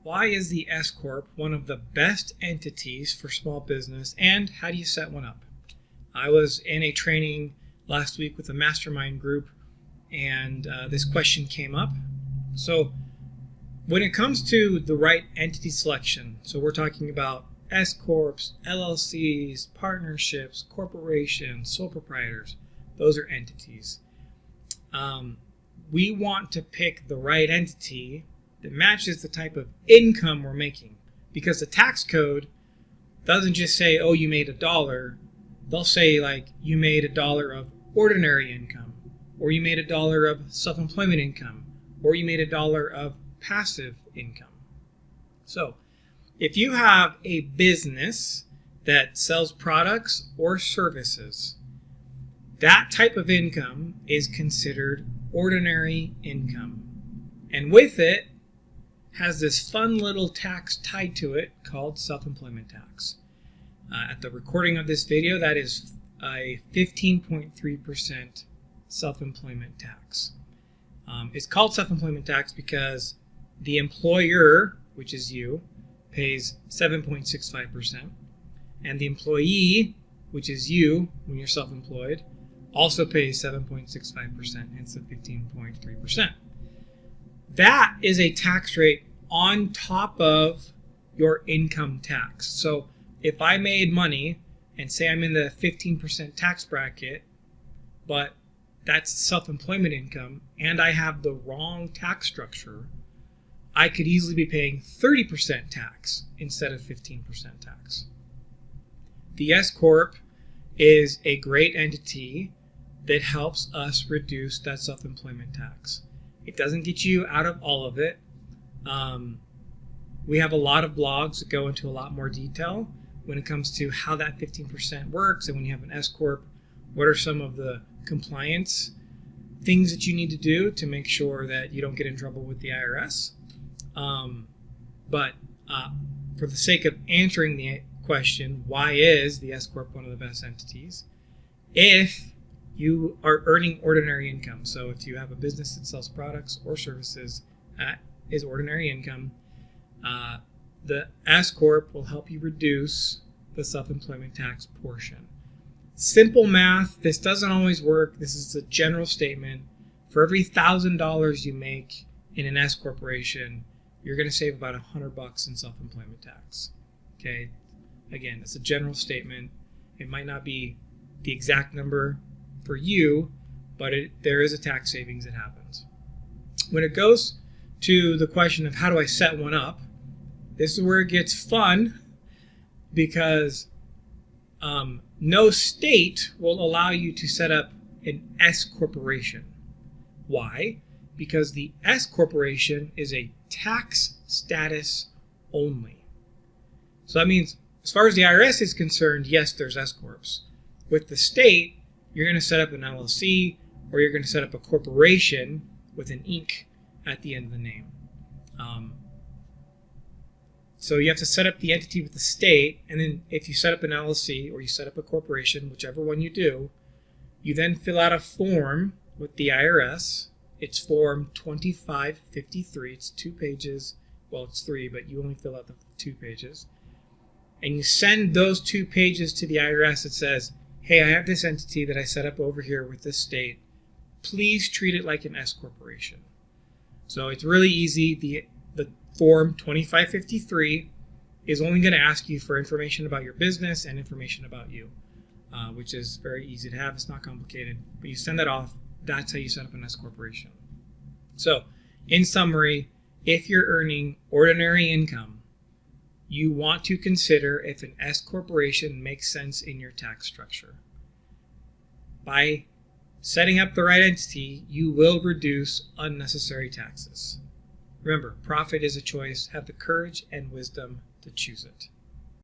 Why is the S-Corp one of the best entities for small business, and how do you set one up? I was in a training last week with a mastermind group, and this question came up. So when it comes to the right entity selection, so we're talking about S-Corps, LLCs, partnerships, corporations, sole proprietors, those are entities. We want to pick the right entity that matches the type of income we're making, because the tax code doesn't just say, oh, you made $1. They'll say, like, you made $1 of ordinary income, or you made $1 of self-employment income, or you made $1 of passive income. So if you have a business that sells products or services, that type of income is considered ordinary income. And with it has this fun little tax tied to it called self-employment tax. At the recording of this video, that is a 15.3% self-employment tax. It's called self-employment tax because the employer, which is you, pays 7.65%, and the employee, which is you when you're self-employed, also pays 7.65%, hence the 15.3%. That is a tax rate on top of your income tax. So if I made money and say I'm in the 15% tax bracket, but that's self-employment income, and I have the wrong tax structure, I could easily be paying 30% tax instead of 15% tax. The S-Corp is a great entity that helps us reduce that self-employment tax. It doesn't get you out of all of it. We have a lot of blogs that go into a lot more detail when it comes to how that 15% works, and when you have an S-Corp, what are some of the compliance things that you need to do to make sure that you don't get in trouble with the IRS. But for the sake of answering the question, why is the S-Corp one of the best entities? If you are earning ordinary income, so if you have a business that sells products or services, that is ordinary income, the S-Corp will help you reduce the self-employment tax portion. Simple math, this doesn't always work. This is a general statement. For every $1,000 you make in an S corporation, you're going to save about $100 in self-employment tax. Okay, again, it's a general statement. It might not be the exact number for you, but there is a tax savings that happens. When it goes to the question of how do I set one up, this is where it gets fun, because no state will allow you to set up an S corporation. Why? Because the S corporation is a tax status only. So that means, as far as the IRS is concerned, yes, there's S corps. With the state, you're going to set up an LLC, or you're going to set up a corporation with an Inc. at the end of the name. So you have to set up the entity with the state, and then if you set up an LLC or you set up a corporation, whichever one you do, you then fill out a form with the IRS. It's Form 2553. It's 2 pages. Well, it's 3, but you only fill out the 2 pages. And you send those 2 pages to the IRS that says, hey, I have this entity that I set up over here with this state. Please treat it like an S corporation. So it's really easy. The Form 2553 is only going to ask you for information about your business and information about you, which is very easy to have. It's not complicated. But you send that off. That's how you set up an S corporation. So, in summary, if you're earning ordinary income, you want to consider if an S corporation makes sense in your tax structure. By setting up the right entity, you will reduce unnecessary taxes. Remember, profit is a choice. Have the courage and wisdom to choose it.